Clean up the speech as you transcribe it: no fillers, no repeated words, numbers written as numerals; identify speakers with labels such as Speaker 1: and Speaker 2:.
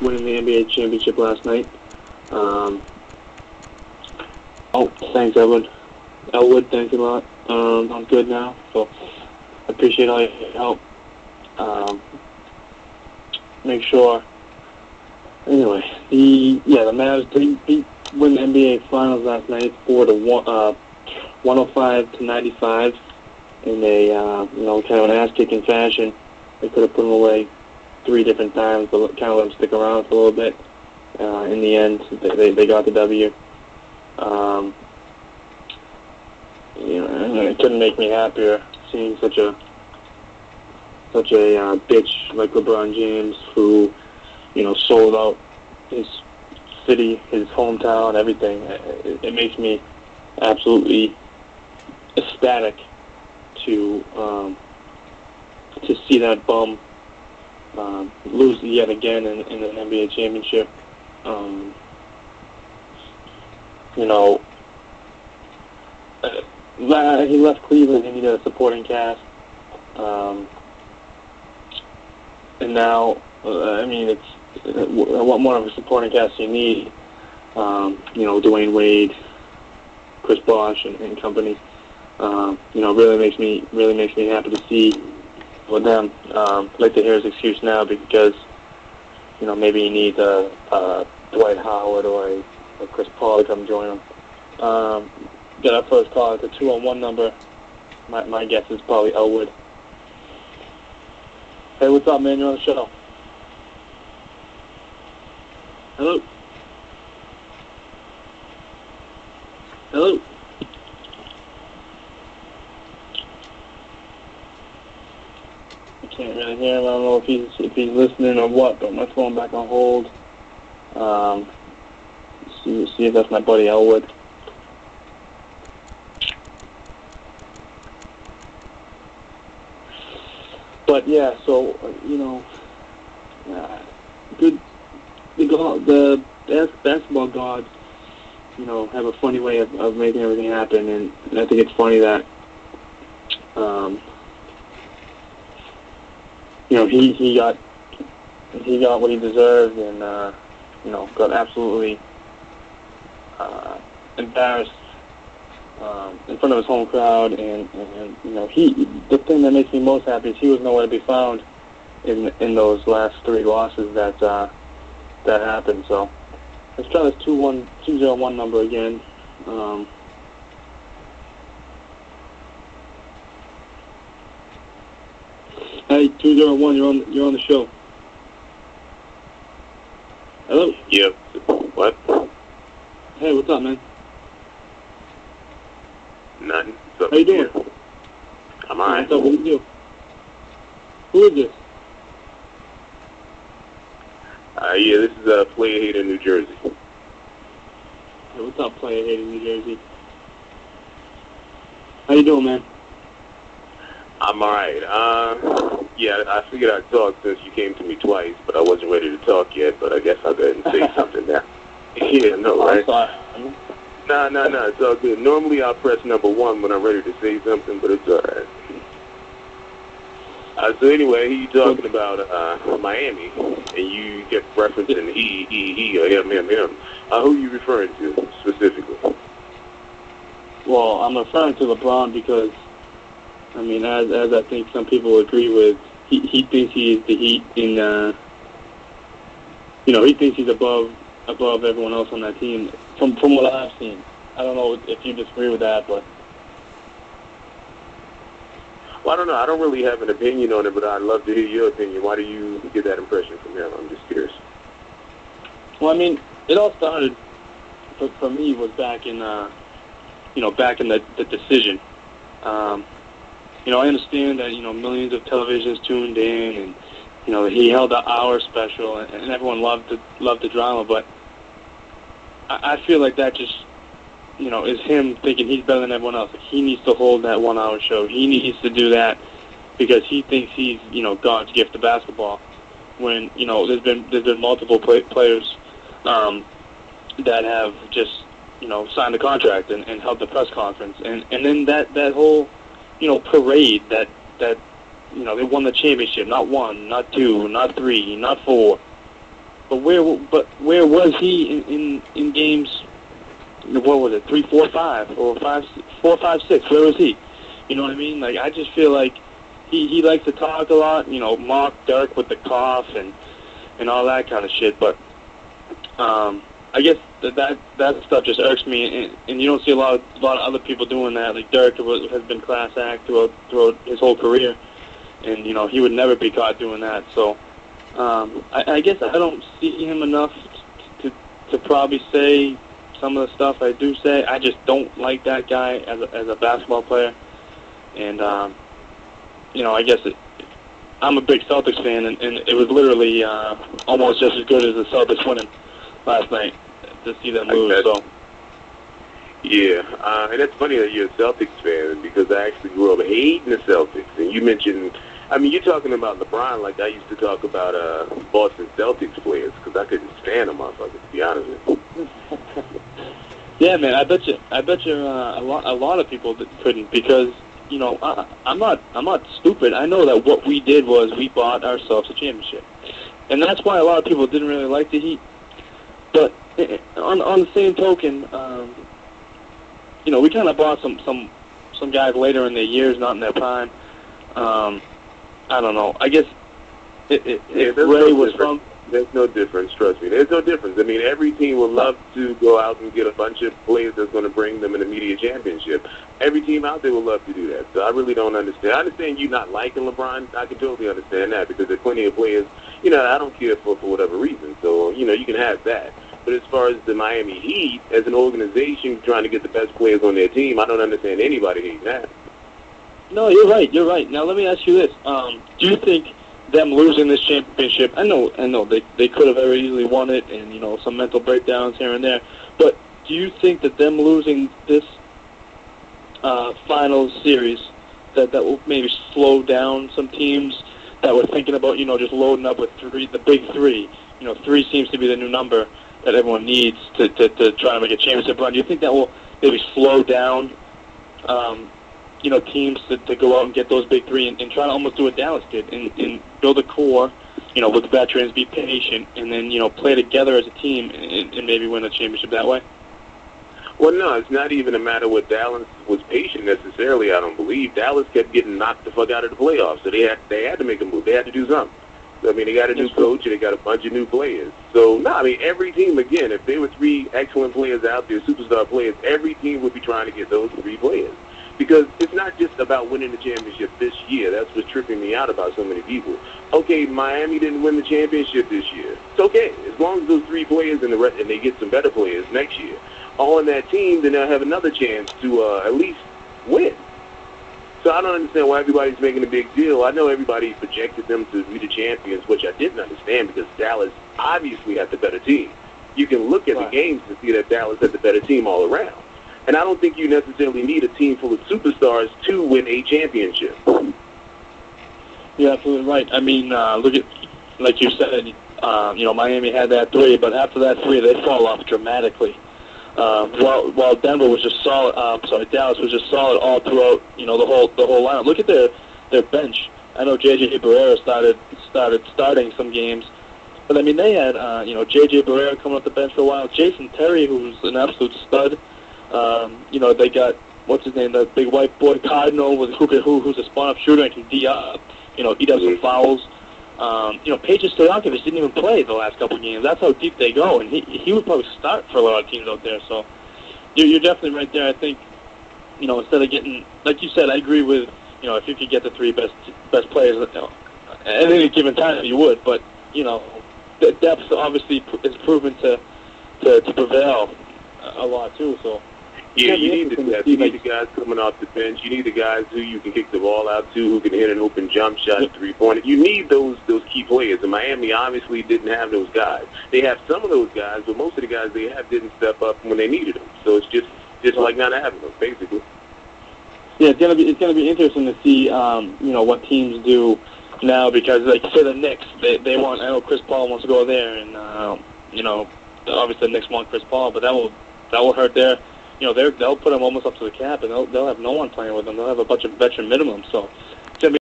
Speaker 1: winning the NBA championship last night. Um, oh, thanks, Elwood. Elwood, thanks a lot. I'm good now, so I appreciate all your help. Um, make sure. Anyway, the Mavs win the NBA Finals last night 105-95 in a kind of an ass-kicking fashion. They could have put them away 3 different times, but kind of let them stick around for a little bit. In the end, they got the W. It couldn't make me happier seeing such a bitch like LeBron James, who sold out his city, his hometown, everything. It makes me absolutely ecstatic to see that bum lose yet again in an NBA championship. He left Cleveland. He needed a supporting cast, and now, it's what more of a supporting cast you need. Dwayne Wade, Chris Bosh, and company. Really makes me happy to see with them. I'd like to hear his excuse now because, maybe he needs a Dwight Howard or a Chris Paul to come join him. Get our first call. It's a 2-on-1 number. My guess is probably Elwood. Hey, what's up, man? You're on the show. Hello? Hello? I can't really hear him. I don't know if he's listening or what, but my phone back on hold. See if that's my buddy Elwood. But yeah, so good. The basketball gods, have a funny way of making everything happen, and I think it's funny that he got what he deserved, and got absolutely embarrassed in front of his home crowd, and the thing that makes me most happy is he was nowhere to be found in those last 3 losses that happened. So let's try this 201 number again. Hey, 201, you're on the show. Hello.
Speaker 2: Yep. What?
Speaker 1: Hey, what's up, man?
Speaker 2: Nothing. What's up?
Speaker 1: How you doing?
Speaker 2: I'm alright.
Speaker 1: What's up? What do you do? Who is this?
Speaker 2: Yeah, this is Player Hater, New Jersey.
Speaker 1: Hey, what's up, Player Hater, New Jersey? How you doing, man?
Speaker 2: I'm alright. Yeah, I figured I'd talk since you came to me twice, but I wasn't ready to talk yet, but I guess I'll go ahead and say something now. Yeah, no, right?
Speaker 1: I'm sorry.
Speaker 2: No, it's all good. Normally I'll press number 1 when I'm ready to say something, but it's alright. So anyway, you talking about Miami, and you kept referencing he, or him. Who are you referring to specifically?
Speaker 1: Well, I'm referring to LeBron because, as I think some people agree with, he thinks he is the Heat in, he thinks he's above everyone else on that team. From what I've seen, I don't know if you disagree with that, but.
Speaker 2: Well, I don't know. I don't really have an opinion on it, but I'd love to hear your opinion. Why do you get that impression from him? I'm just curious.
Speaker 1: Well, it all started for me was back in the decision. I understand that millions of televisions tuned in, and he held the hour special, and everyone loved the drama. But I feel like that just is him thinking he's better than everyone else. Like, he needs to hold that 1 hour show. He needs to do that because he thinks he's God's gift to basketball. When there's been multiple players that have just signed a contract and held the press conference, and then that whole parade that they won the championship, not 1, not 2, not 3, not 4, where was he in games? What was it? 3, 4, 5, or 5, 4, 5, 6? Where was he? You know what I mean? Like, I just feel like he likes to talk a lot. You know, mock Dirk with the cough and all that kind of shit. But I guess that stuff just irks me, and you don't see a lot of other people doing that. Like Dirk has been class act throughout his whole career, and you know he would never be caught doing that. So I guess I don't see him enough to probably say some of the stuff I do say. I just don't like that guy as a basketball player, and you know I guess I'm a big Celtics fan, and it was literally almost just as good as the Celtics winning last night to see them lose. So.
Speaker 2: Yeah, and it's funny that you're a Celtics fan because I actually grew up hating the Celtics. And you mentioned, I mean, you're talking about LeBron like I used to talk about Boston Celtics players because I couldn't stand them, motherfuckers, to be honest with you.
Speaker 1: Yeah, man, I bet you a lot of people couldn't because you know I'm not stupid. I know that what we did was we bought ourselves a championship, and that's why a lot of people didn't really like the Heat. But on the same token, you know, we kind of bought some guys later in their years, not in their prime. I don't know. I guess if Ray was from...
Speaker 2: There's no difference, trust me. There's no difference. I mean, every team would love to go out and get a bunch of players that's going to bring them an immediate championship. Every team out there would love to do that. So I really don't understand. I understand you not liking LeBron. I can totally understand that because there are plenty of players, you know, I don't care for whatever reason. So, you know, you can have that. But as far as the Miami Heat, as an organization trying to get the best players on their team, I don't understand anybody hating that.
Speaker 1: No, you're right. You're right. Now, let me ask you this. Do you think them losing this championship, I know they could have very easily won it and, you know, some mental breakdowns here and there, but do you think that them losing this finals series, that will maybe slow down some teams that were thinking about, you know, just loading up with the big three? You know, 3 seems to be the new number that everyone needs to try to make a championship run. Do you think that will maybe slow down, you know, teams to go out and get those big 3 and try to almost do what Dallas did and build a core, you know, with veterans, be patient, and then, you know, play together as a team and maybe win a championship that way?
Speaker 2: Well, no, it's not even a matter where Dallas was patient necessarily, I don't believe. Dallas kept getting knocked the fuck out of the playoffs, so they had to make a move. They had to do something. I mean, they got a new coach and they got a bunch of new players. So, no, I mean, every team, again, if there were 3 excellent players out there, superstar players, every team would be trying to get those 3 players. Because it's not just about winning the championship this year. That's what's tripping me out about so many people. Okay, Miami didn't win the championship this year. It's okay. As long as those 3 players and they get some better players next year all on that team, then they'll have another chance to at least win. So I don't understand why everybody's making a big deal. I know everybody projected them to be the champions, which I didn't understand because Dallas obviously had the better team. You can look at the games to see that Dallas had the better team all around. And I don't think you necessarily need a team full of superstars to win a championship.
Speaker 1: You're absolutely right. I mean, look at, like you said, you know, Miami had that 3, but after that 3, they fall off dramatically. While Denver was just solid, Dallas was just solid all throughout, you know, the whole lineup. Look at their bench. I know J.J. Barrera starting some games, but I mean they had you know, J.J. Barrera coming off the bench for a while. Jason Terry, who's an absolute stud. You know, they got what's his name, the big white boy Cardinal, who's a spot-up shooter and can you know, eat up some fouls. You know, Peja Stojakovic didn't even play the last couple of games. That's how deep they go, and he would probably start for a lot of teams out there. So you're definitely right there. I think, you know, instead of getting, like you said, I agree with, you know, if you could get the 3 best players, you know, at any given time you would. But you know, the depth obviously is proven to prevail a lot too. So.
Speaker 2: Yeah, you need the guys coming off the bench. You need the guys who you can kick the ball out to, who can hit an open jump shot, 3-pointer. You need those key players. And Miami obviously didn't have those guys. They have some of those guys, but most of the guys they have didn't step up when they needed them. So it's just like not having them, basically.
Speaker 1: Yeah, it's gonna be interesting to see you know, what teams do now because, like, say the Knicks, they want. I know Chris Paul wants to go there, and you know, obviously the Knicks want Chris Paul, but that will hurt their. You know, they'll put them almost up to the cap, and they'll have no one playing with them. They'll have a bunch of veteran minimums. So